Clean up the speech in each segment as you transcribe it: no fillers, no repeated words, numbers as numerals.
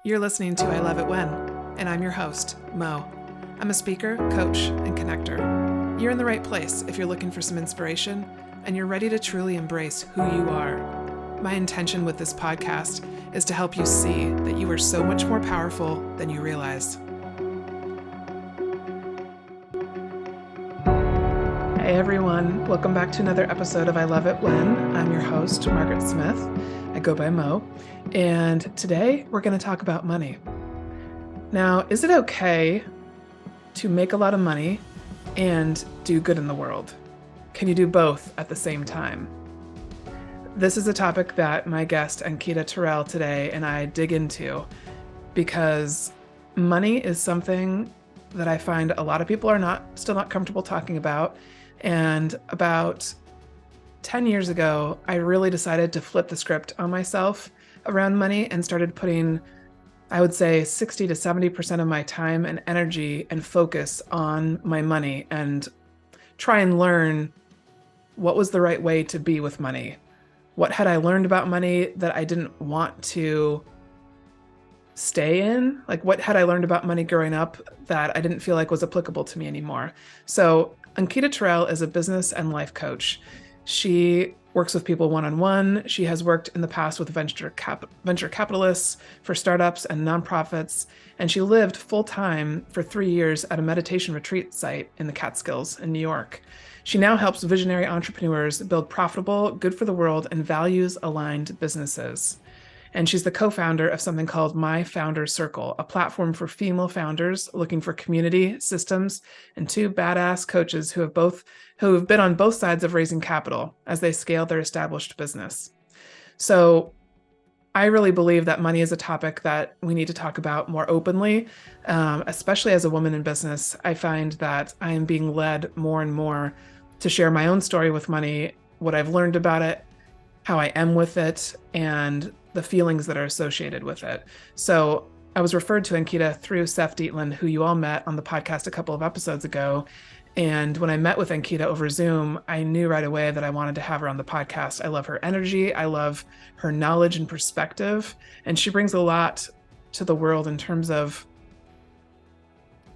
You're listening to I Love It When, and I'm your host, Mo. I'm a speaker, coach, and connector. You're in the right place if you're looking for some inspiration and you're ready to truly embrace who you are. My intention with this podcast is to help you see that you are so much more powerful than you realize. Hey everyone, welcome back to another episode of I Love It When. I'm your host, Margaret Smith. I go by Mo, and today we're going to talk about money. Now, is it okay to make a lot of money and do good in the world? Can you do both at the same time? This is a topic that my guest, Ankita Terrell, today and I dig into because money is something that I find a lot of people are still not comfortable talking about. And about 10 years ago, I really decided to flip the script on myself around money and started putting, I would say, 60 to 70% of my time and energy and focus on my money and try and learn what was the right way to be with money. What had I learned about money that I didn't want to stay in? Like, what had I learned about money growing up that I didn't feel like was applicable to me anymore? So Ankita Terrell is a business and life coach. She works with people one-on-one. She has worked in the past with venture capitalists for startups and nonprofits, and she lived full-time for 3 years at a meditation retreat site in the Catskills in New York. She now helps visionary entrepreneurs build profitable, good for the world, and values-aligned businesses. And she's the co-founder of something called My Founder Circle, a platform for female founders looking for community, systems, and two badass coaches who have been on both sides of raising capital as they scale their established business. So I really believe that money is a topic that we need to talk about more openly, especially as a woman in business. I find that I am being led more and more to share my own story with money, what I've learned about it, how I am with it, and the feelings that are associated with it. So I was referred to Ankita through Seph Dietlin, who you all met on the podcast a couple of episodes ago. And when I met with Ankita over Zoom, I knew right away that I wanted to have her on the podcast. I love her energy. I love her knowledge and perspective. And she brings a lot to the world in terms of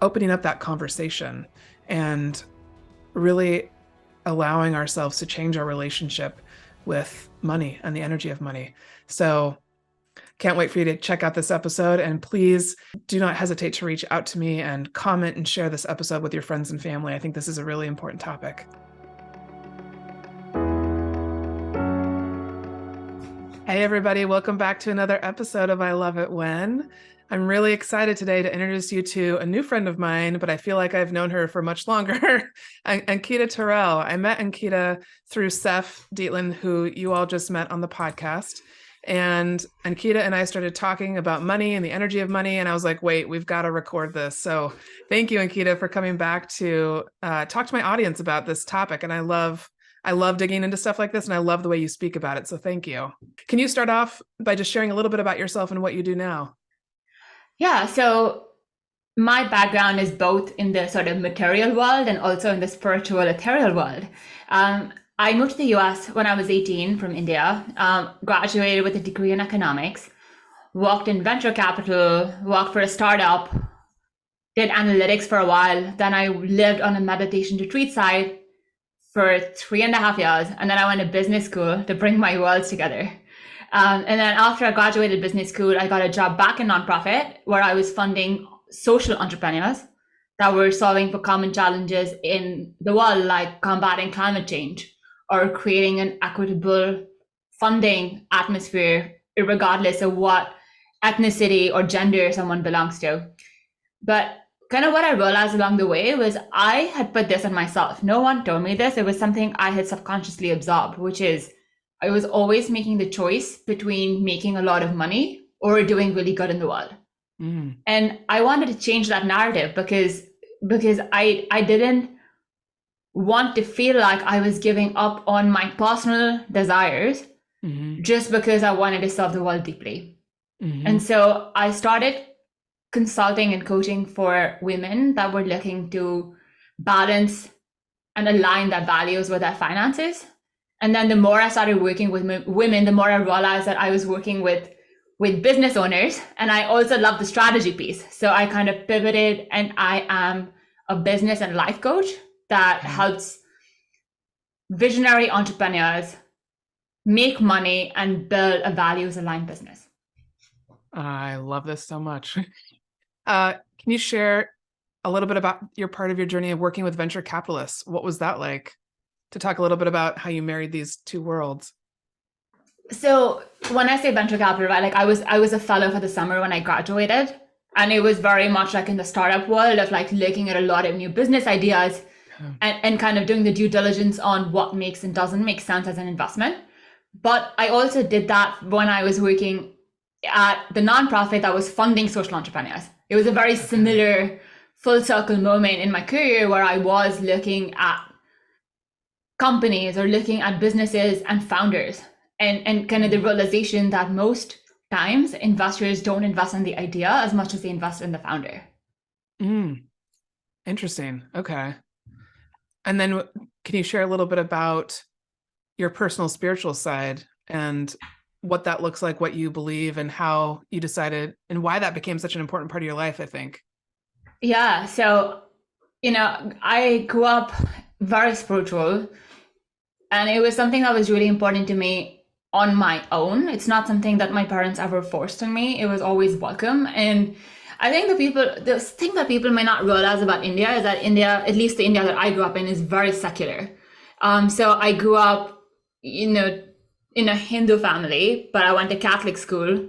opening up that conversation and really allowing ourselves to change our relationship with money and the energy of money. So can't wait for you to check out this episode, and please do not hesitate to reach out to me and comment and share this episode with your friends and family. I think this is a really important topic. Hey everybody, welcome back to another episode of I Love It When. I'm really excited today to introduce you to a new friend of mine, but I feel like I've known her for much longer, Ankita Terrell. I met Ankita through Seph Dietlin, who you all just met on the podcast. And Ankita and I started talking about money and the energy of money. And I was like, wait, we've got to record this. So thank you, Ankita, for coming back to talk to my audience about this topic. And I love digging into stuff like this, and I love the way you speak about it. So thank you. Can you start off by just sharing a little bit about yourself and what you do now? Yeah, so my background is both in the sort of material world and also in the spiritual ethereal world. I moved to the US when I was 18 from India, graduated with a degree in economics, worked in venture capital, worked for a startup, did analytics for a while. Then I lived on a meditation retreat site for 3.5 years. And then I went to business school to bring my worlds together. And then after I graduated business school, I got a job back in nonprofit where I was funding social entrepreneurs that were solving for common challenges in the world, like combating climate change or creating an equitable funding atmosphere, regardless of what ethnicity or gender someone belongs to. But kind of what I realized along the way was I had put this on myself. No one told me this. It was something I had subconsciously absorbed, which is I was always making the choice between making a lot of money or doing really good in the world. And I wanted to change that narrative because I didn't want to feel like I was giving up on my personal desires just because I wanted to serve the world deeply. And so I started consulting and coaching for women that were looking to balance and align their values with their finances. And then the more I started working with women, the more I realized that I was working with with business owners. And I also love the strategy piece. So I kind of pivoted, and I am a business and life coach that helps visionary entrepreneurs make money and build a values aligned business. I love this so much. Can you share a little bit about your part of your journey of working with venture capitalists? What was that like? To talk a little bit about how you married these two worlds. So when I say venture capital, right, like I was a fellow for the summer when I graduated, and it was very much like in the startup world of like looking at a lot of new business ideas and kind of doing the due diligence on what makes and doesn't make sense as an investment. But I also did that when I was working at the nonprofit that was funding social entrepreneurs. It was a very similar full circle moment in my career where I was looking at companies or looking at businesses and founders, and kind of the realization that most times investors don't invest in the idea as much as they invest in the founder. Interesting. Okay. And then can you share a little bit about your personal spiritual side and what that looks like, what you believe, and how you decided and why that became such an important part of your life, I think? Yeah. So, I grew up very spiritual, and it was something that was really important to me on my own. It's not something that my parents ever forced on me. It was always welcome. And I think the thing that people may not realize about India is that India, at least the India that I grew up in, is very secular. So I grew up, in a Hindu family, but I went to Catholic school.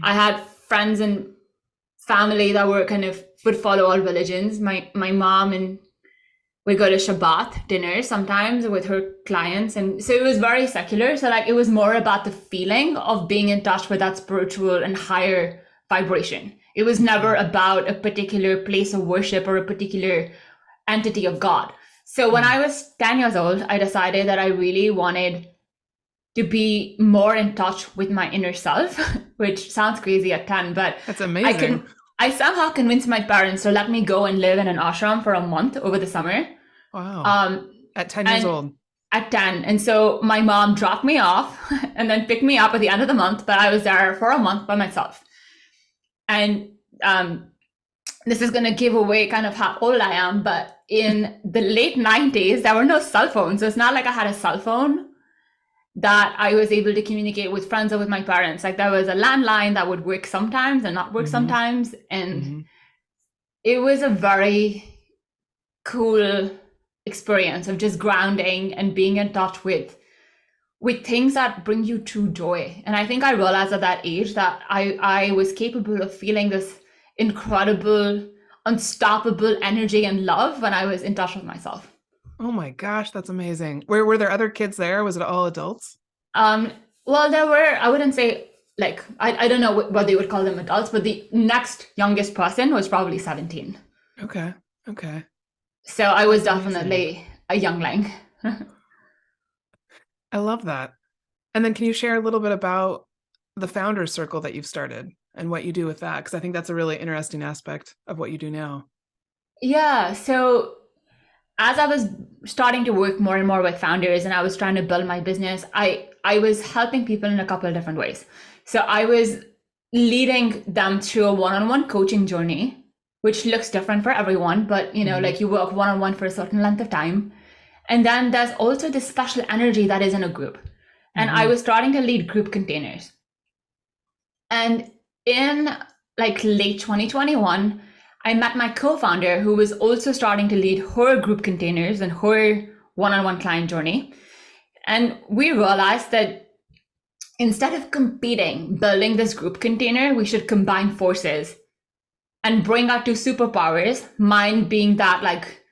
I had friends and family that were would follow all religions. My mom, and we go to Shabbat dinner sometimes with her clients. And so it was very secular. So like, it was more about the feeling of being in touch with that spiritual and higher vibration. It was never about a particular place of worship or a particular entity of God. So when I was 10 years old, I decided that I really wanted to be more in touch with my inner self, which sounds crazy at 10, but that's amazing. I somehow convinced my parents to let me go and live in an ashram for a month over the summer. Wow. At 10 years old. At 10. And so my mom dropped me off and then picked me up at the end of the month, but I was there for a month by myself. And this is going to give away kind of how old I am, but in the late 90s, there were no cell phones. So it's not like I had a cell phone that I was able to communicate with friends or with my parents. Like there was a landline that would work sometimes and not work sometimes. And it was a very cool experience of just grounding and being in touch with things that bring you true joy. And I think I realized at that age that I was capable of feeling this incredible, unstoppable energy and love when I was in touch with myself. Oh my gosh, that's amazing. Were there other kids there? Was it all adults? Well, there were, I wouldn't say like, I don't know what they would call them adults, but the next youngest person was probably 17. Okay. So I was definitely a youngling. I love that. And then can you share a little bit about the Founders Circle that you've started and what you do with that? Because I think that's a really interesting aspect of what you do now. Yeah. So as I was starting to work more and more with founders and I was trying to build my business, I was helping people in a couple of different ways. So I was leading them through a one-on-one coaching journey, which looks different for everyone, but like you work one-on-one for a certain length of time. And then there's also this special energy that is in a group. And I was starting to lead group containers. And in like late 2021, I met my co-founder who was also starting to lead her group containers and her one-on-one client journey. And we realized that instead of competing, building this group container, we should combine forces and bring our two superpowers, mine being that like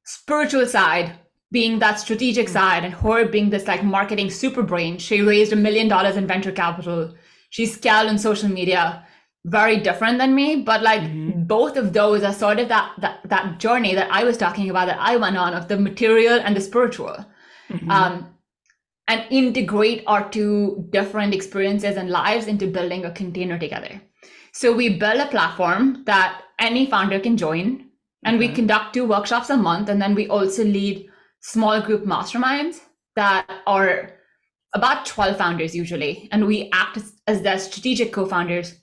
spiritual side, being that strategic side, and her being this like marketing super brain. She raised $1 million in venture capital. She scaled on social media. Very different than me, but like both of those are sort of that journey that I was talking about that I went on of the material and the spiritual, and integrate our two different experiences and lives into building a container together. So we build a platform that any founder can join, and we conduct 2 workshops a month, and then we also lead small group masterminds that are about 12 founders usually, and we act as their strategic co-founders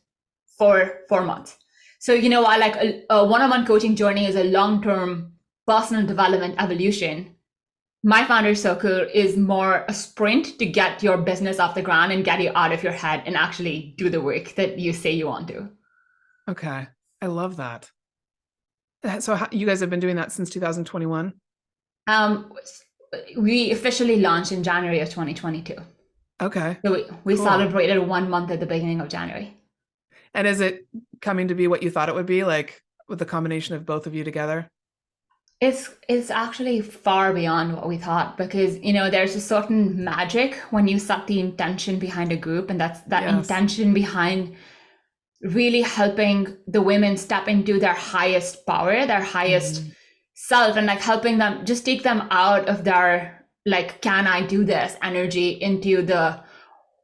for 4 months. So, while like a one-on-one coaching journey is a long-term personal development evolution, my founder circle is more a sprint to get your business off the ground and get you out of your head and actually do the work that you say you want to. Okay. I love that. So you guys have been doing that since 2021? We officially launched in January of 2022. Okay. So we Cool. celebrated 1 month at the beginning of January. And is it coming to be what you thought it would be, like with the combination of both of you together? It's actually far beyond what we thought, because there's a certain magic when you set the intention behind a group, and that's that Yes. intention behind really helping the women step into their highest power, their highest self, and like helping them just take them out of their like, can I do this energy into the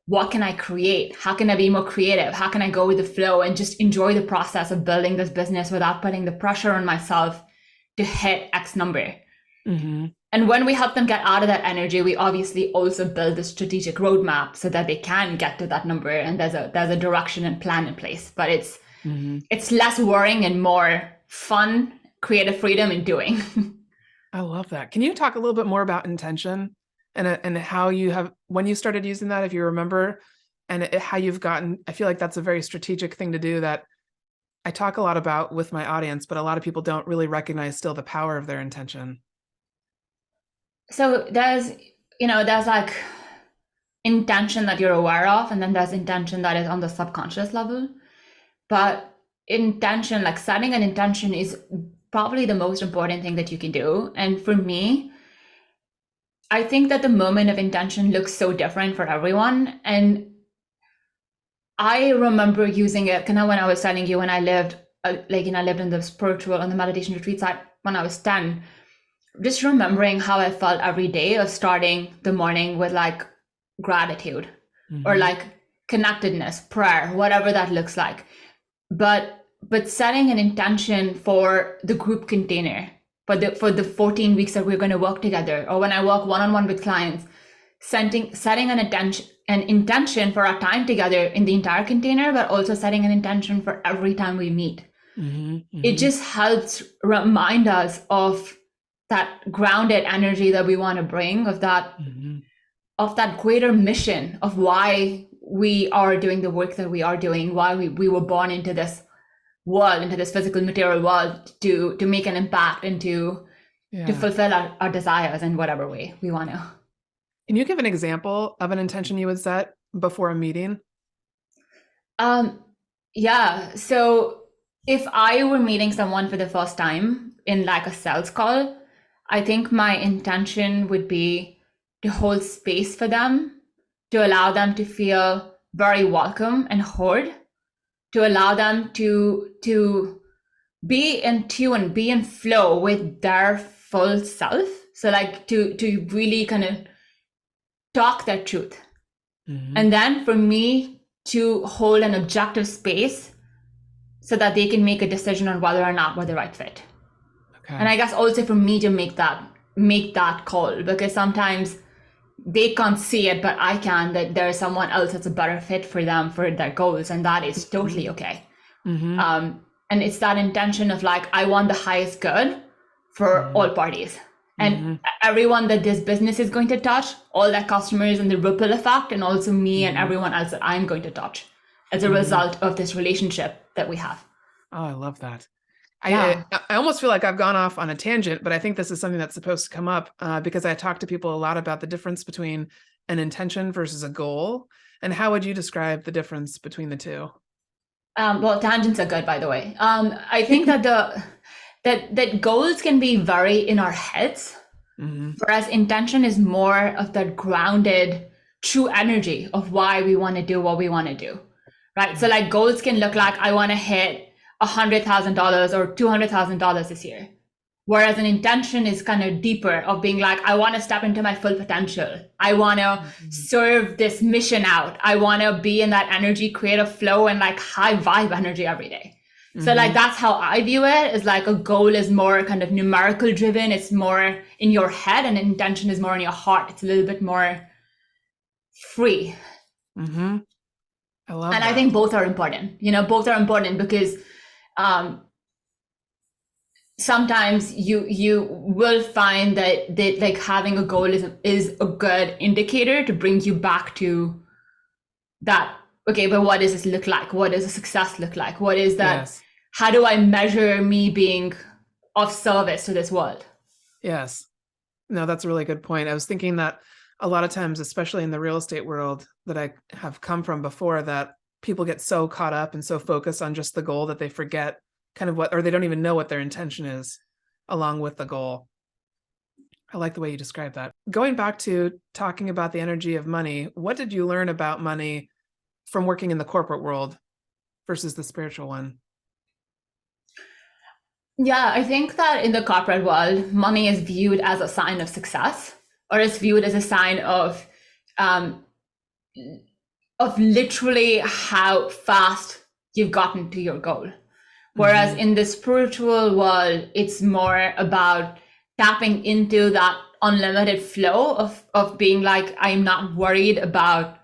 what can I create? How can I be more creative? How can I go with the flow and just enjoy the process of building this business without putting the pressure on myself to hit X number? And when we help them get out of that energy, we obviously also build the strategic roadmap so that they can get to that number, and there's a direction and plan in place. But it's less worrying and more fun, creative freedom in doing. I love that. Can you talk a little bit more about intention and how you have, when you started using that, if you remember, and how you've gotten, I feel like that's a very strategic thing to do that I talk a lot about with my audience, but a lot of people don't really recognize still the power of their intention. So there's like intention that you're aware of, and then there's intention that is on the subconscious level. But intention, like setting an intention, is probably the most important thing that you can do. And for me, I think that the moment of intention looks so different for everyone. And I remember using it kind of when I was telling you, when I lived in the spiritual and the meditation retreat side when I was 10, just remembering how I felt every day of starting the morning with like gratitude or like connectedness, prayer, whatever that looks like. But setting an intention for the group container, for the 14 weeks that we're going to work together, or when I work one-on-one with clients, setting an intention for our time together in the entire container, but also setting an intention for every time we meet. It just helps remind us of that grounded energy that we want to bring, of that greater mission of why we are doing the work that we are doing, why we were born into this world, into this physical material world, to make an impact and to fulfill our desires in whatever way we want to. Can you give an example of an intention you would set before a meeting? Yeah. So if I were meeting someone for the first time in like a sales call, I think my intention would be to hold space for them, to allow them to feel very welcome and heard, to allow them to be in tune, be in flow with their full self. So like to really kind of talk their truth. And then for me to hold an objective space so that they can make a decision on whether or not we're the right fit. Okay. And I guess also for me to make that call, because sometimes they can't see it, but I can, that there is someone else that's a better fit for them, for their goals, and that is totally okay. And it's that intention of like, I want the highest good for all parties. And everyone that this business is going to touch, all their customers and the ripple effect, and also me and everyone else that I'm going to touch as a result of this relationship that we have. Oh, I love that. I almost feel like I've gone off on a tangent, but I think this is something that's supposed to come up because I talk to people a lot about the difference between an intention versus a goal. And how would you describe the difference between the two? Well, tangents are good, by the way. I think that that goals can be very in our heads, whereas intention is more of that grounded, true energy of why we want to do what we want to do, right? So like goals can look like, I want to hit $100,000 or $200,000 this year. Whereas an intention is kind of deeper, of being like, I want to step into my full potential. I want to serve this mission out. I want to be in that energy, creative flow, and like high vibe energy every day. So like, that's how I view it, is like a goal is more kind of numerical driven. It's more in your head, and intention is more in your heart. It's a little bit more free. Mm-hmm. I love And I that. think both are important. Both are important because um, sometimes you will find that like having a goal is a good indicator to bring you back to that. Okay, but what does this look like? What does a success look like? What is that? Yes. How do I measure me being of service to this world? Yes. No, that's a really good point. I was thinking that a lot of times, especially in the real estate world that I have come from before, that people get so caught up and so focused on just the goal that they forget kind of what, or they don't even know what their intention is along with the goal. I like the way you describe that. Going back to talking about the energy of money, what did you learn about money from working in the corporate world versus the spiritual one? Yeah, I think that in the corporate world, money is viewed as a sign of success, or it's viewed as a sign um, of literally how fast you've gotten to your goal. Whereas Mm-hmm. in the spiritual world, it's more about tapping into that unlimited flow of being like, I'm not worried about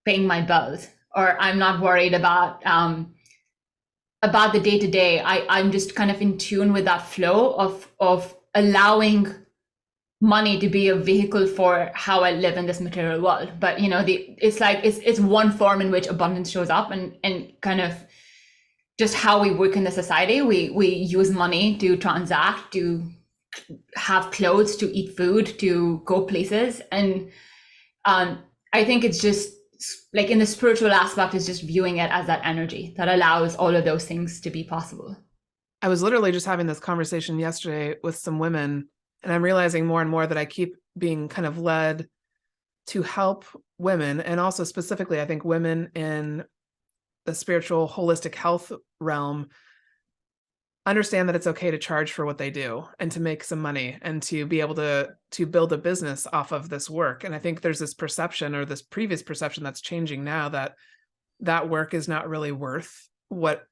paying my bills, or I'm not worried about the day to day. I'm just kind of in tune with that flow of allowing money to be a vehicle for how I live in this material world. But it's like it's one form in which abundance shows up, and kind of just how we work in the society. We use money to transact, to have clothes, to eat food, to go places, and I think it's just like in the spiritual aspect is just viewing it as that energy that allows all of those things to be possible. I was literally just having this conversation yesterday with some women, and I'm realizing more and more that I keep being kind of led to help women, and also specifically, I think women in the spiritual holistic health realm understand that it's okay to charge for what they do and to make some money and to be able to build a business off of this work. And I think there's this perception, or this previous perception that's changing now, that that work is not really worth what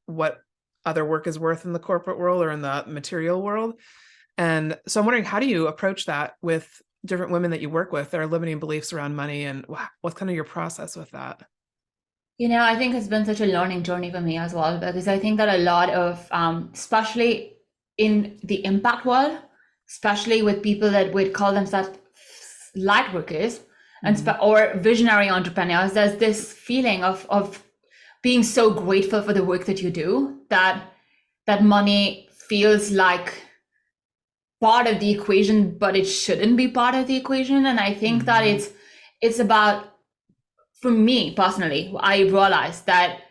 other work is worth in the corporate world or in the material world. And so I'm wondering, how do you approach that with different women that you work with that are limiting beliefs around money, and what's kind of your process with that? I think it's been such a learning journey for me as well, because I think that a lot of, especially in the impact world, especially with people that would call themselves light workers and Mm-hmm. or visionary entrepreneurs, there's this feeling of being so grateful for the work that you do that money feels like part of the equation, but it shouldn't be part of the equation. And I think that Mm-hmm. it's about, for me personally, I realized that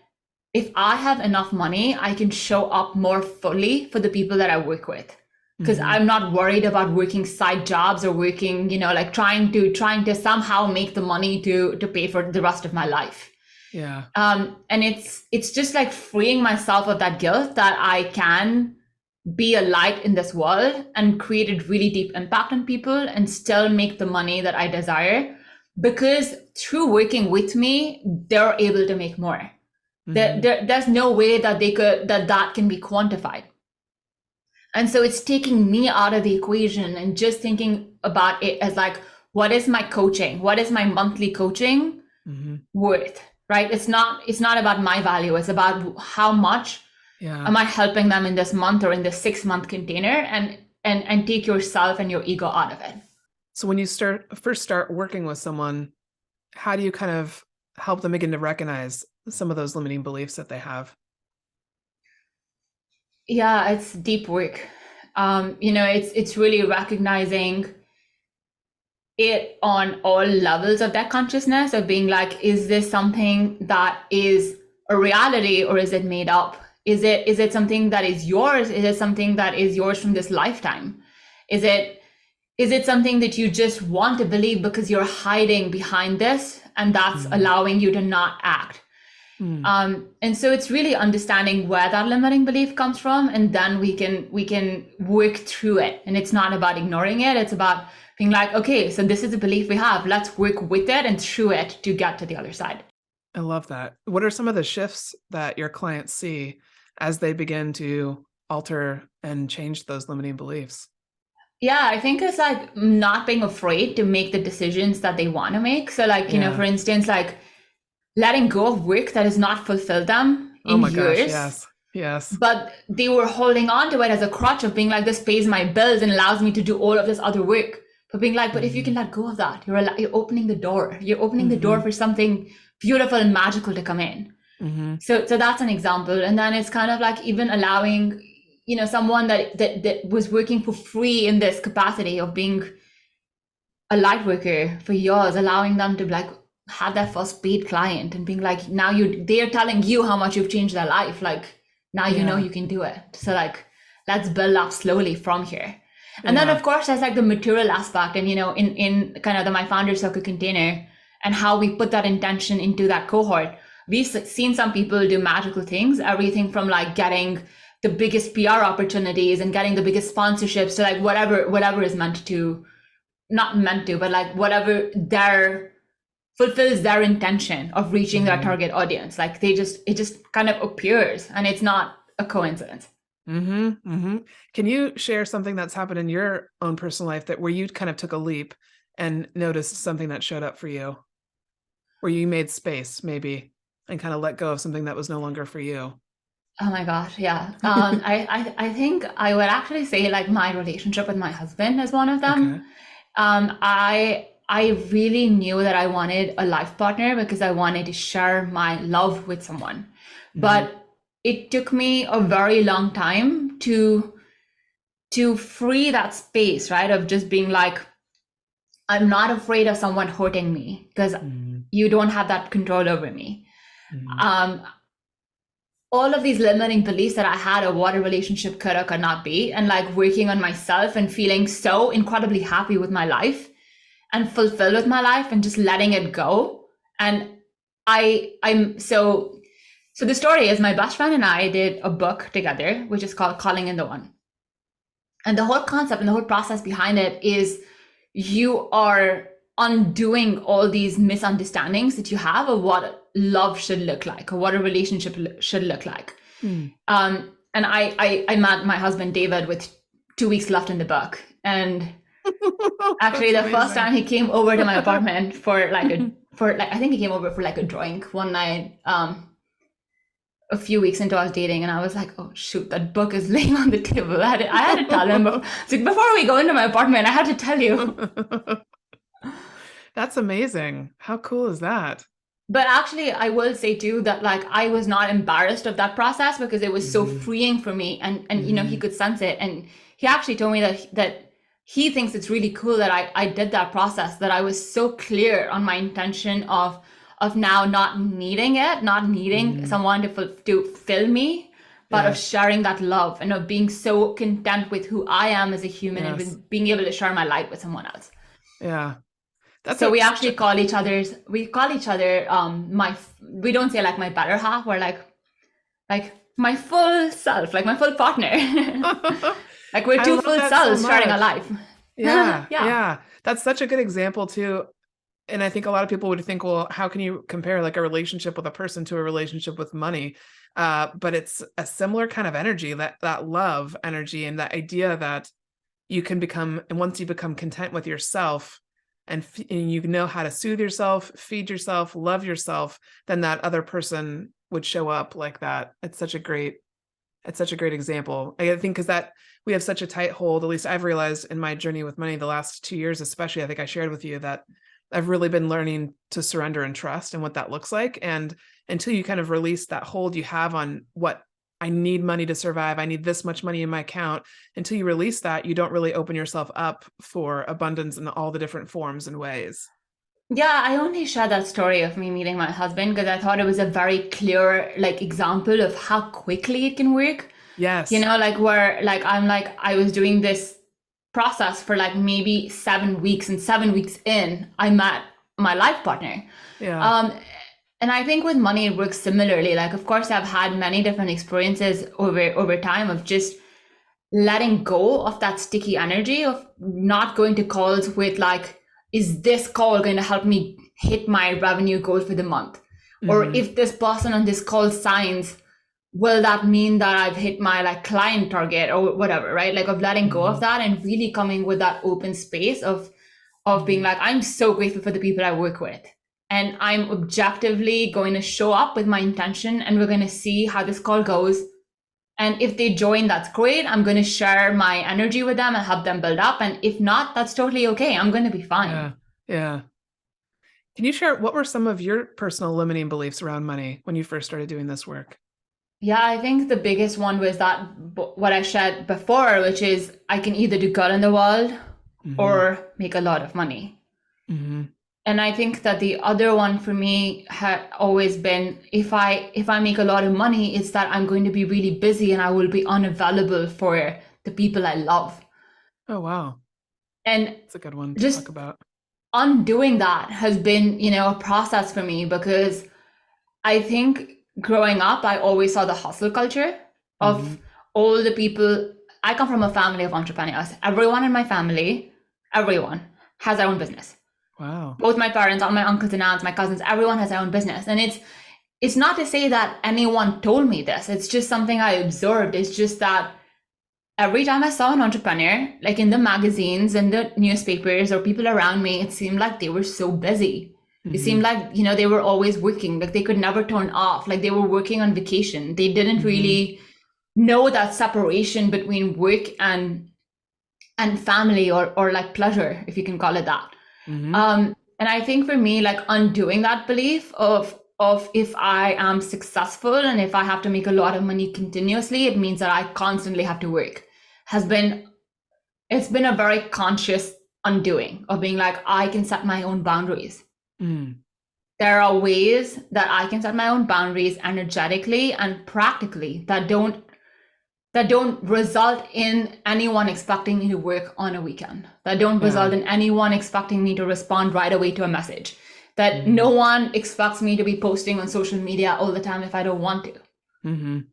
if I have enough money, I can show up more fully for the people that I work with. Because Mm-hmm. I'm not worried about working side jobs or working, like trying to somehow make the money to pay for the rest of my life. Yeah. And it's just like freeing myself of that guilt that I can be a light in this world and create a really deep impact on people and still make the money that I desire, because through working with me, they're able to make more. Mm-hmm. There's no way that that can be quantified. And so it's taking me out of the equation and just thinking about it as like, what is my coaching? What is my monthly coaching Mm-hmm. worth? Right? It's not about my value. It's about how much Yeah. am I helping them in this month or in this 6-month container, and take yourself and your ego out of it. So when you first start working with someone, how do you kind of help them begin to recognize some of those limiting beliefs that they have? Yeah, it's deep work. It's really recognizing it on all levels of that consciousness of being like, is this something that is a reality, or is it made up? Is it something that is yours? Is it something that is yours from this lifetime? Is it something that you just want to believe because you're hiding behind this, and that's Mm-hmm. allowing you to not act? And so it's really understanding where that limiting belief comes from, and then we can work through it. And it's not about ignoring it. It's about being like, okay, so this is a belief we have. Let's work with it and through it to get to the other side. I love that. What are some of the shifts that your clients see as they begin to alter and change those limiting beliefs? Yeah, I think it's like not being afraid to make the decisions that they want to make. So like, Yeah. for instance, like letting go of work that has not fulfilled them Oh in my gosh, years, yes. Yes. but they were holding on to it as a crutch of being like, this pays my bills and allows me to do all of this other work. But being like, but if you can Hmm. let go of that, you're opening the door. You're opening the door Hmm. for something beautiful and magical to come in. Hmm. So that's an example. And then it's kind of like even allowing, someone that was working for free in this capacity of being a light worker for years, allowing them to like have their first paid client and being like, now they're telling you how much you've changed their life. Like now you know Yeah. you can do it. So like let's build up slowly from here. And then Yeah. of course there's like the material aspect and in kind of my founder circle container and how we put that intention into that cohort. We've seen some people do magical things, everything from like getting the biggest PR opportunities and getting the biggest sponsorships to like whatever is meant to, not meant to, but like whatever their fulfills their intention of reaching their Hmm. target audience. Like it just kind of appears and it's not a coincidence. Hmm. Hmm. Can you share something that's happened in your own personal life that where you kind of took a leap and noticed something that showed up for you, where you made space maybe and kind of let go of something that was no longer for you? Oh my gosh, yeah. I think I would actually say like my relationship with my husband is one of Okay. them. I really knew that I wanted a life partner because I wanted to share my love with someone. Hmm. But it took me a very long time to free that space, right? Of just being like, I'm not afraid of someone hurting me because Hmm. you don't have that control over me. Hmm. Um, all of these limiting beliefs that I had of what a relationship could or could not be, and like working on myself and feeling so incredibly happy with my life and fulfilled with my life and just letting it go. And so the story is my best friend and I did a book together, which is called Calling in the One. And the whole concept and the whole process behind it is you are undoing all these misunderstandings that you have of what love should look like or what a relationship should look like. Hmm. And I met my husband David with 2 weeks left in the book. And actually That's the first amazing. time he came over to my apartment I think he came over for like a drink one night, a few weeks into us dating, and I was like, oh shoot, that book is laying on the table. I had to tell him before we go into my apartment, I had to tell you. That's amazing. How cool is that? But actually, I will say too that like I was not embarrassed of that process because it was so Hmm. freeing for me, and he Hmm. could sense it, and he actually told me that he thinks it's really cool that I did that process, that I was so clear on my intention of now not needing it, not needing Hmm. someone to fill me, but of Yes. sharing that love and of being so content with who I am as a human and Yes. with being able to share my light with someone else. Yeah. That's So we such actually a we call each other my, we don't say like my better half, or like my full self, like my full partner. Like we're I two love full that so selves sharing a much. life. Yeah. Yeah. Yeah. That's such a good example too. And I think a lot of people would think, well, how can you compare like a relationship with a person to a relationship with money? But it's a similar kind of energy, that love energy, and that idea that you can become, and once you become content with yourself and you know how to soothe yourself, feed yourself, love yourself, then that other person would show up like that. It's such a great example. I think because that we have such a tight hold, at least I've realized in my journey with money the last 2 years, especially, I think I shared with you that I've really been learning to surrender and trust and what that looks like. And until you kind of release that hold you have on what I need money to survive, I need this much money in my account, until you release that, you don't really open yourself up for abundance in all the different forms and ways. Yeah, I only shared that story of me meeting my husband because I thought it was a very clear like example of how quickly it can work. Yes. Like where like I was doing this process for like maybe 7 weeks, and 7 weeks in, I met my life partner. Yeah. Um, and I think with money it works similarly. Like, of course, I've had many different experiences over time of just letting go of that sticky energy of not going to calls with like, is this call going to help me hit my revenue goal for the month? Or Hmm. if this person on this call signs, will that mean that I've hit my like client target or whatever, right? Like of letting go of that and really coming with that open space of being like, I'm so grateful for the people I work with. And I'm objectively going to show up with my intention, and we're going to see how this call goes. And if they join, that's great. I'm going to share my energy with them and help them build up. And if not, that's totally okay. I'm going to be fine. Yeah. Yeah. Can you share what were some of your personal limiting beliefs around money when you first started doing this work? Yeah, I think the biggest one was that what I shared before, which is I can either do good in the world or make a lot of money. And I think that the other one for me had always been, if I make a lot of money, it's that I'm going to be really busy and I will be unavailable for the people I love. Oh, wow. And that's a good one to just talk about. Undoing that has been, a process for me, because I think growing up, I always saw the hustle culture of all the people. I come from a family of entrepreneurs. Everyone in my family, everyone has their own business. Wow. Both my parents, all my uncles and aunts, my cousins, everyone has their own business. And it's not to say that anyone told me this. It's just something I observed. It's just that every time I saw an entrepreneur, like in the magazines and the newspapers or people around me, it seemed like they were so busy. It seemed like, they were always working, like they could never turn off, like they were working on vacation. They didn't really know that separation between work and family or like pleasure, if you can call it that. And I think for me, like undoing that belief of if I am successful and if I have to make a lot of money continuously, it means that I constantly have to work, it's been a very conscious undoing of being like, I can set my own boundaries. There are ways that I can set my own boundaries energetically and practically that don't result in anyone expecting me to work on a weekend, that don't result in anyone expecting me to respond right away to a message, that no one expects me to be posting on social media all the time if I don't want to. Can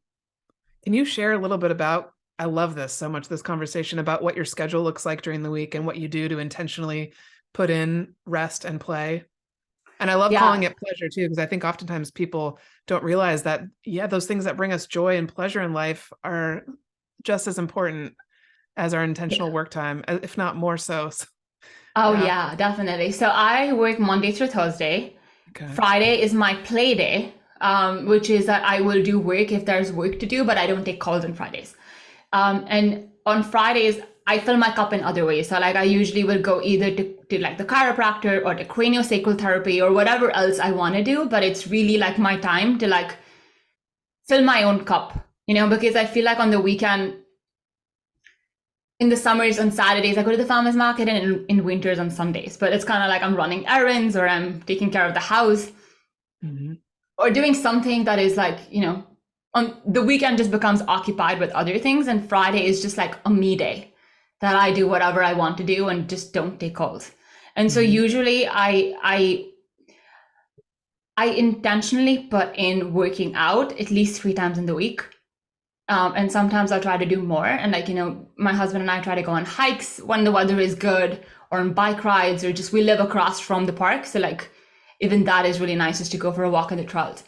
you share a little bit about, I love this so much, this conversation about what your schedule looks like during the week and what you do to intentionally put in rest and play? And I love calling it pleasure too, because I think oftentimes people don't realize that, those things that bring us joy and pleasure in life are just as important as our intentional work time, if not more so. Yeah, definitely. So I work Monday through Thursday. Okay. Friday is my play day, which is that I will do work if there's work to do, but I don't take calls on Fridays. And on Fridays, I fill my cup in other ways. So like I usually will go either to like the chiropractor or the craniosacral therapy or whatever else I want to do. But it's really like my time to like fill my own cup, because I feel like on the weekend, in the summers on Saturdays, I go to the farmer's market, and in winters on Sundays. But it's kind of like I'm running errands or I'm taking care of the house or doing something that is like, on the weekend just becomes occupied with other things. And Friday is just like a me day that I do whatever I want to do and just don't take calls. And so usually I intentionally put in working out at least 3 times in the week. And sometimes I'll try to do more. And like, my husband and I try to go on hikes when the weather is good, or on bike rides, or just we live across from the park. So like, even that is really nice, just to go for a walk on the trails.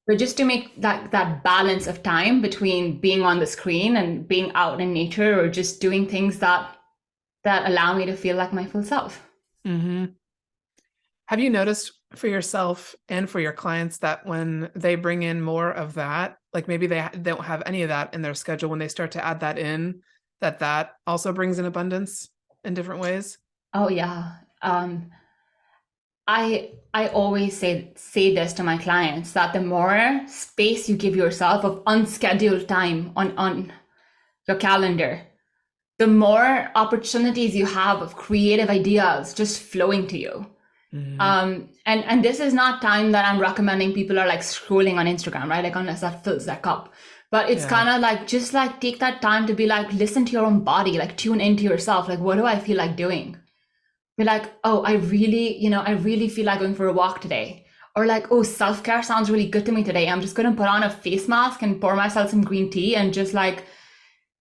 But just to make that balance of time between being on the screen and being out in nature, or just doing things that allow me to feel like my full self. Have you noticed for yourself and for your clients that when they bring in more of that, like maybe they don't have any of that in their schedule, when they start to add that in, that also brings in abundance in different ways? Oh yeah. I always say this to my clients, that the more space you give yourself of unscheduled time on your calendar, the more opportunities you have of creative ideas just flowing to you. And this is not time that I'm recommending people are like scrolling on Instagram, right? Like unless that fills their cup. But it's kind of like, just like take that time to be like, listen to your own body, like tune into yourself. Like, what do I feel like doing? Be like, oh, I really feel like going for a walk today. Or like, oh, self-care sounds really good to me today. I'm just going to put on a face mask and pour myself some green tea and just like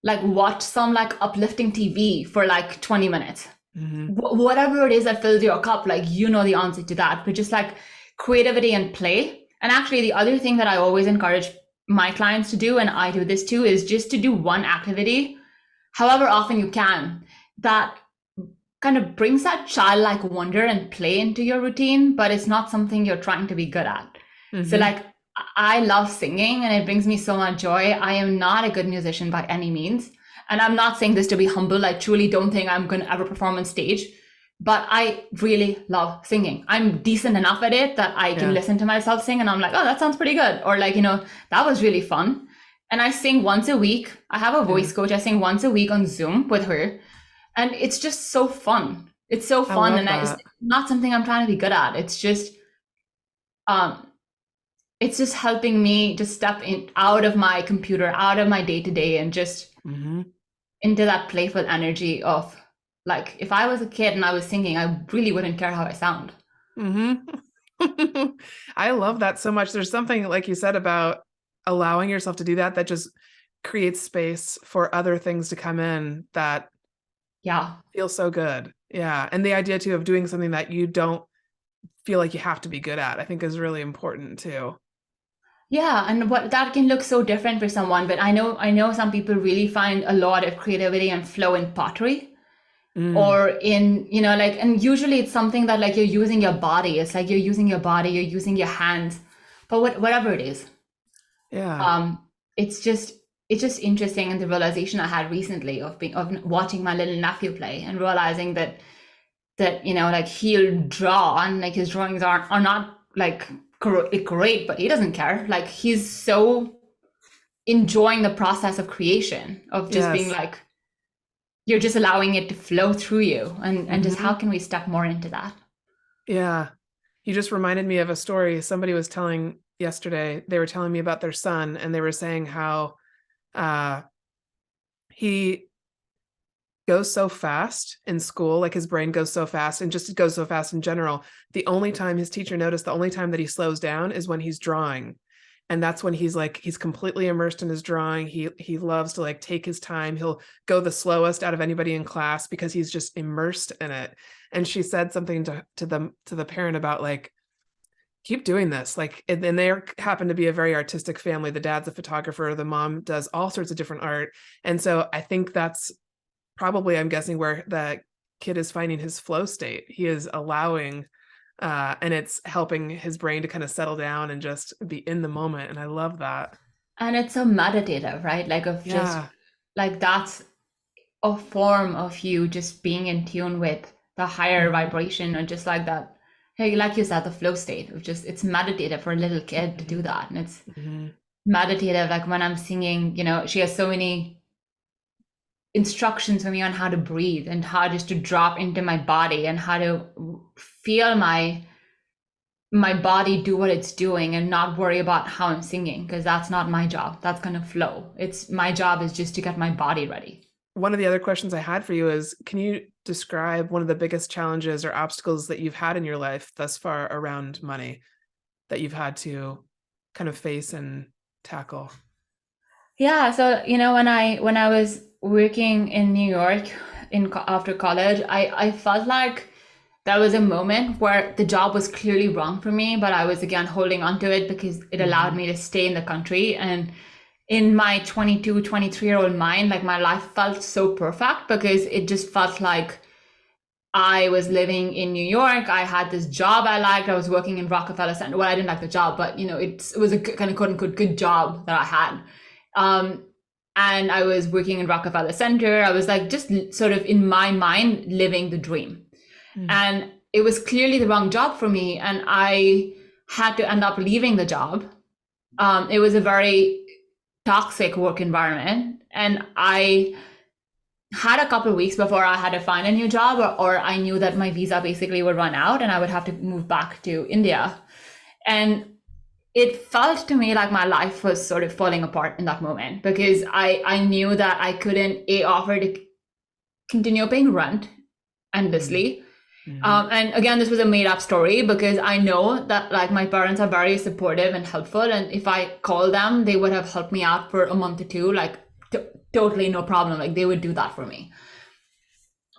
watch some like uplifting TV for like 20 minutes. Whatever it is that fills your cup, like, the answer to that. But just like creativity and play. And actually the other thing that I always encourage my clients to do, and I do this too, is just to do one activity, however often you can, that kind of brings that childlike wonder and play into your routine, but it's not something you're trying to be good at. So like, I love singing and it brings me so much joy. I am not a good musician by any means. And I'm not saying this to be humble. I truly don't think I'm going to ever perform on stage, but I really love singing. I'm decent enough at it that I can listen to myself sing and I'm like, oh, that sounds pretty good. Or like, that was really fun. And I sing once a week. I have a voice coach. I sing once a week on Zoom with her. And it's just so fun. It's so fun. And it's not something I'm trying to be good at. It's just helping me just step in out of my computer, out of my day-to-day, and just into that playful energy of, like, if I was a kid and I was singing, I really wouldn't care how I sound. I love that so much. There's something, like you said, about allowing yourself to do that just creates space for other things to come in that feel so good. Yeah. And the idea too of doing something that you don't feel like you have to be good at, I think is really important too. Yeah, and what that can look so different for someone, but I know some people really find a lot of creativity and flow in pottery. Or in, like, and usually it's something that, like, you're using your body. It's like you're using your body, you're using your hands, but whatever it is. It's just interesting. And the realization I had recently of watching my little nephew play and realizing that like, he'll draw and like his drawings are not like great, but he doesn't care. Like, he's so enjoying the process of creation, of just being like, you're just allowing it to flow through you. And just how can we step more into that? Yeah. You just reminded me of a story somebody was telling yesterday. They were telling me about their son, and they were saying how he goes so fast in school, like his brain goes so fast and just goes so fast in general. The only time his teacher noticed, the only time that he slows down is when he's drawing. And that's when he's completely immersed in his drawing. He loves to like take his time. He'll go the slowest out of anybody in class because he's just immersed in it. And she said something to the parent about like, keep doing this. Like, and they happen to be a very artistic family. The dad's a photographer. The mom does all sorts of different art. And so I think that's probably, I'm guessing, where the kid is finding his flow state. He is allowing and it's helping his brain to kind of settle down and just be in the moment. And I love that. And it's so meditative, right? Like, just like, that's a form of you just being in tune with the higher vibration, and just like that, hey, like you said, the flow state of just, it's meditative for a little kid to do that. And it's meditative. Like, when I'm singing, she has so many instructions for me on how to breathe and how just to drop into my body and how to feel my body do what it's doing and not worry about how I'm singing, because that's not my job. That's going to flow. It's my job is just to get my body ready. One of the other questions I had for you is, can you describe one of the biggest challenges or obstacles that you've had in your life thus far around money that you've had to kind of face and tackle? Yeah. So, when I was working in New York after college, I felt like there was a moment where the job was clearly wrong for me, but I was again holding on to it because it allowed me to stay in the country. And in my 22, 23-year-old mind, like, my life felt so perfect because it just felt like I was living in New York. I had this job I liked. I was working in Rockefeller Center. Well, I didn't like the job, but it was a kind of quote unquote good job that I had. And I was working in Rockefeller Center. I was like, just sort of in my mind, living the dream. And it was clearly the wrong job for me. And I had to end up leaving the job. It was a very toxic work environment. And I had a couple of weeks before I had to find a new job, or I knew that my visa basically would run out and I would have to move back to India. And it felt to me like my life was sort of falling apart in that moment, because I knew that I couldn't offer to continue paying rent endlessly. And again, this was a made up story, because I know that like my parents are very supportive and helpful. And if I call them, they would have helped me out for a month or two, like totally no problem. Like, they would do that for me.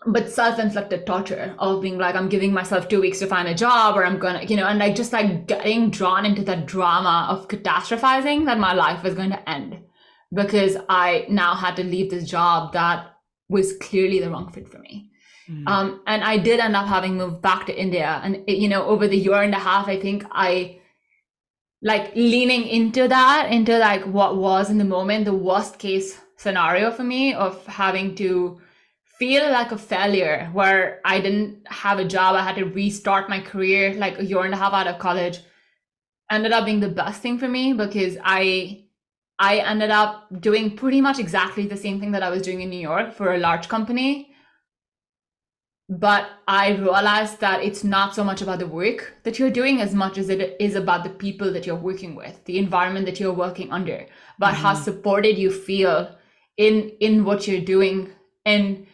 but self-inflicted torture of being like, I'm giving myself 2 weeks to find a job, or I'm gonna, and like just like getting drawn into that drama of catastrophizing that my life was going to end because I now had to leave this job that was clearly the wrong fit for me. And I did end up having moved back to India, and over the year and a half, I think I like leaning into that, into like what was in the moment the worst case scenario for me of having to feel like a failure where I didn't have a job. I had to restart my career like a year and a half out of college. Ended up being the best thing for me because I ended up doing pretty much exactly the same thing that I was doing in New York for a large company. But I realized that it's not so much about the work that you're doing as much as it is about the people that you're working with, the environment that you're working under, about how supported you feel in what you're doing, and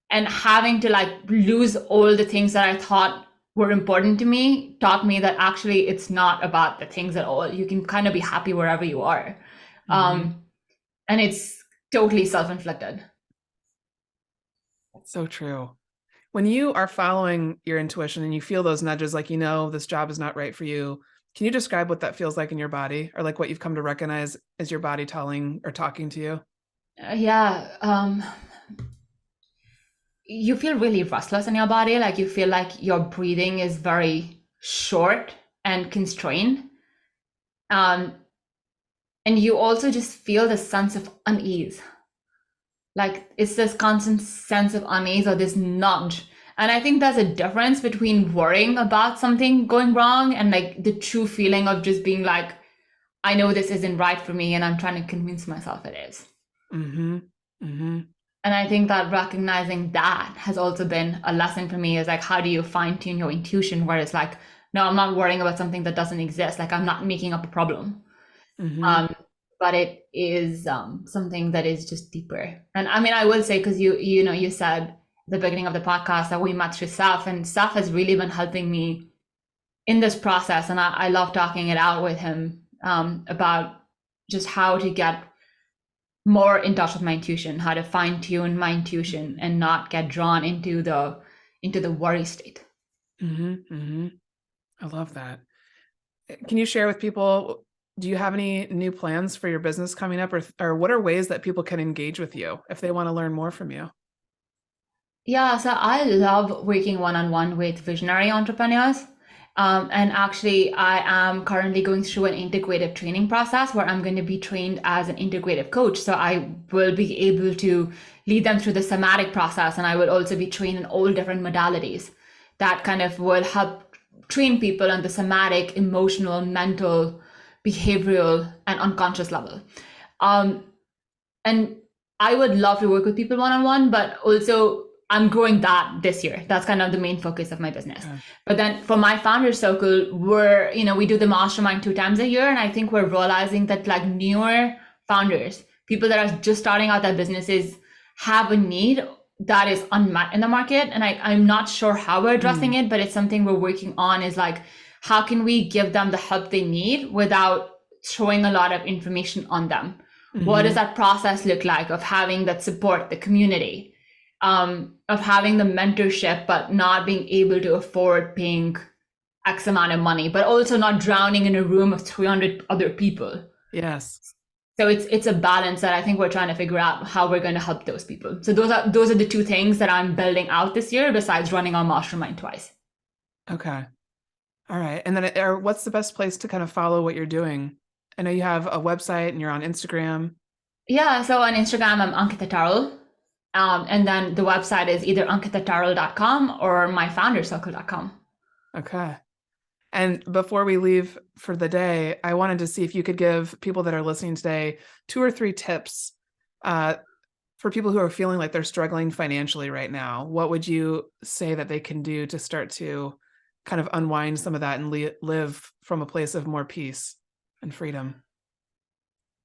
having to like lose all the things that I thought were important to me taught me that actually it's not about the things at all. You can kind of be happy wherever you are. And it's totally self-inflicted. So true. When you are following your intuition and you feel those nudges, like, this job is not right for you, can you describe what that feels like in your body, or like what you've come to recognize as your body telling or talking to you? You feel really restless in your body. Like you feel like your breathing is very short and constrained. And you also just feel this sense of unease. Like it's this constant sense of unease or this nudge. And I think there's a difference between worrying about something going wrong and like the true feeling of just being like, I know this isn't right for me and I'm trying to convince myself it is. And I think that recognizing that has also been a lesson for me, is like, how do you fine tune your intuition where it's like, no, I'm not worrying about something that doesn't exist. Like I'm not making up a problem. But it is something that is just deeper. And I mean, I will say, because you said at the beginning of the podcast that we met through Seph, and Seph has really been helping me in this process. And I love talking it out with him about just how to get more in touch with my intuition, how to fine tune my intuition and not get drawn into the worry state. I love that. Can you share with people, do you have any new plans for your business coming up, or what are ways that people can engage with you if they want to learn more from you? Yeah, so I love working one-on-one with visionary entrepreneurs. And actually, I am currently going through an integrative training process where I'm going to be trained as an integrative coach. So I will be able to lead them through the somatic process, and I will also be trained in all different modalities that kind of will help train people on the somatic, emotional, mental, behavioral, and unconscious level. And I would love to work with people one-on-one, but also I'm growing that this year. That's kind of the main focus of my business. Okay. But then for my founder circle, we do the mastermind 2 times a year. And I think we're realizing that like newer founders, people that are just starting out their businesses, have a need that is unmet in the market. And I'm not sure how we're addressing it, but it's something we're working on, is like, how can we give them the help they need without throwing a lot of information on them? What does that process look like of having that support, the community? Of having the mentorship, but not being able to afford paying X amount of money, but also not drowning in a room of 300 other people. Yes. So it's a balance that I think we're trying to figure out how we're going to help those people. So those are the 2 things that I'm building out this year, besides running our mastermind twice. Okay. All right. And then what's the best place to kind of follow what you're doing? I know you have a website and you're on Instagram. Yeah. So on Instagram, I'm Ankita Terrell. And then the website is either ankitaterrell.com or myfoundercircle.com. Okay. And before we leave for the day, I wanted to see if you could give people that are listening today 2 or 3 tips for people who are feeling like they're struggling financially right now. What would you say that they can do to start to kind of unwind some of that and live from a place of more peace and freedom?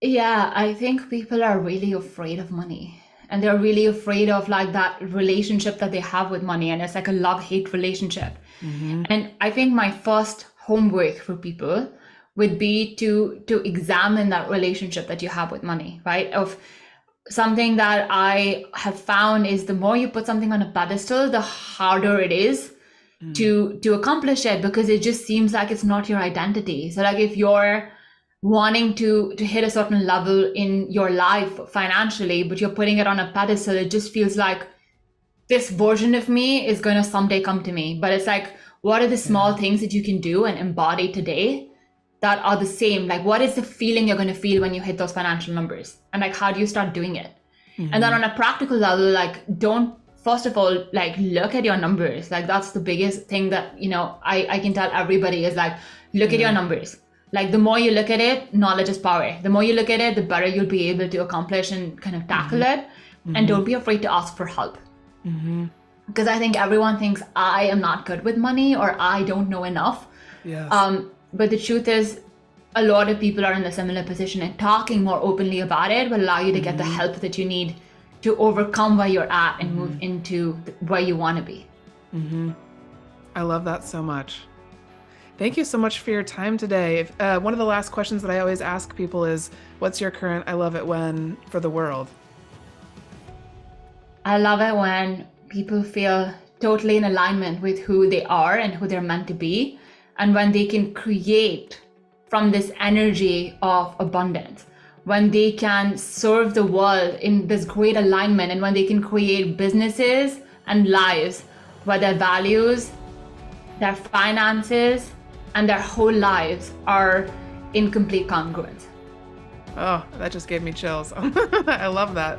Yeah, I think people are really afraid of money. And they're really afraid of like that relationship that they have with money. And it's like a love-hate relationship. And I think my first homework for people would be to examine that relationship that you have with money, right? Of something that I have found is the more you put something on a pedestal, the harder it is to accomplish it, because it just seems like it's not your identity. So like if you're wanting to hit a certain level in your life financially, but you're putting it on a pedestal, it just feels like this version of me is going to someday come to me. But it's like, what are the small things that you can do and embody today that are the same? Like, what is the feeling you're going to feel when you hit those financial numbers? And like, how do you start doing it? And then on a practical level, like, don't, first of all, like, look at your numbers. Like, that's the biggest thing that, you know, I can tell everybody is like, look at your numbers. Like, the more you look at it, knowledge is power. The more you look at it, the better you'll be able to accomplish and kind of tackle it. And don't be afraid to ask for help. Because I think everyone thinks I am not good with money or I don't know enough. Yes. But the truth is, a lot of people are in a similar position, and talking more openly about it will allow you to get the help that you need to overcome where you're at and move into where you want to be. I love that so much. Thank you so much for your time today. One of the last questions that I always ask people is, what's your current I love it when for the world? I love it when people feel totally in alignment with who they are and who they're meant to be, and when they can create from this energy of abundance, when they can serve the world in this great alignment, and when they can create businesses and lives where their values, their finances, and their whole lives are in complete congruence. Oh, that just gave me chills. I love that.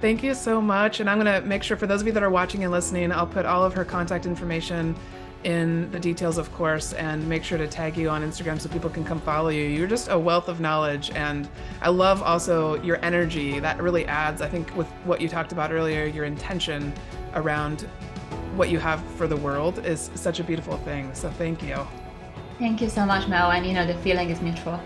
Thank you so much. And I'm going to make sure, for those of you that are watching and listening, I'll put all of her contact information in the details, of course, and make sure to tag you on Instagram so people can come follow you. You're just a wealth of knowledge. And I love also your energy. That really adds, I think, with what you talked about earlier, your intention around what you have for the world is such a beautiful thing. So thank you. Thank you so much, Mel. And you know, the feeling is mutual.